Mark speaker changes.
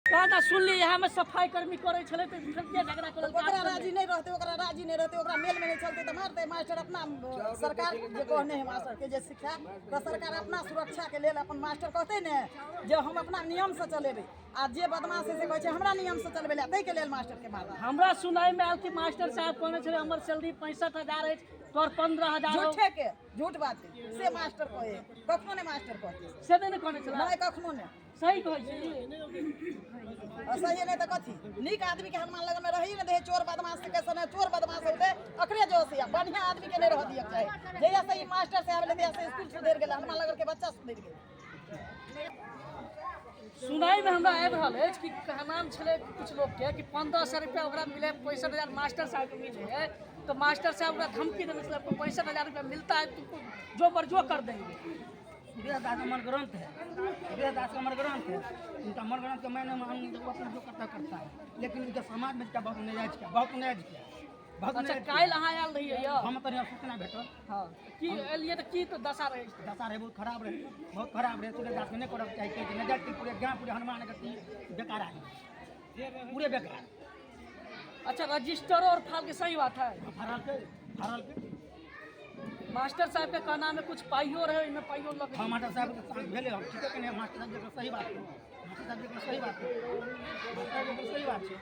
Speaker 1: कहा था सुन ली यहाँ में सफाई कर्मी करे छले तो झगड़ा करल
Speaker 2: ओकरा राजी नहीं रहते, ओकरा राजी नहीं रहते, ओकरा मेल में नहीं चलते तो मारते। मास्टर अपना सरकार जे कहने है मास्टर के जे शिक्षा तो सरकार अपना सुरक्षा के लेल अपन मास्टर कहते ने जे हम अपना नियम से चलेबे आ जे बदमाश है से कहै छै हमरा नियम से चलबे ले तै के लेल मास्टर के मारता।
Speaker 1: हमरा सुनाई में आयल कि मास्टर साहब कहने छले हमर सैलरी 65,000 है तोर 15,000
Speaker 2: झूठे के झूठ बात है से मास्टर कहे कखनो नहीं मास्टर कहते
Speaker 1: से नहीं कहने छले
Speaker 2: नहीं कखनो नहीं
Speaker 1: सही कहै छी
Speaker 2: सही नहीं तो कथी नीक आदमी के हनुमान लगन में रही न दे चोर बदमाश के समय चोर बदमाश होते अकरे जो से बढ़िया आदमी के नहीं रह दिया चाहे जैसा सही मास्टर से आवे ले से स्कूल सुधर गेल हनुमान लगन के बच्चा सुधर गेल।
Speaker 1: सुनाई में हमरा आबि रहल अछि कि कहनाम छले कुछ लोग के कि 1500 रुपया ओकरा मिले 65,000 मास्टर साहब के मिले है तो मास्टर साहब ओकरा धमकी देने छले 65,000 रुपया मिलता है तुमको जो बर्जो कर देंगे।
Speaker 3: सूर्यदास अमर ग्रंथ है, सूर्यदास अमर ग्रंथ है, उनका अमर ग्रंथ का मैंने वो अपना जो करता है, लेकिन उनके समाज में क्या बहुत नजायज किया, बहुत नजायज किया।
Speaker 1: अच्छा काल अहाँ आयल रहिए यऽ
Speaker 3: हम तो सूचना भेटल
Speaker 1: हाँ की एलिए तो की तो दशा रहे
Speaker 3: दशा रहे बहुत खराब रहे सूर्यदास के नहीं करब चाहिए कि नजायज की पूरे गाँव पूरे हनुमान नगर बेकार है पूरे बेकार।
Speaker 1: अच्छा रजिस्टरों और फाल के सही बात है
Speaker 3: फरल के
Speaker 1: मास्टर साहब के कहना में कुछ पाइयो रहे इनमें पाइयो लग
Speaker 3: हाँ मास्टर साहब के साथ भेले हम ठीक है कि नहीं मास्टर साहब जी सही बात है मास्टर साहब जी सही बात है मास्टर साहब जी सही बात है।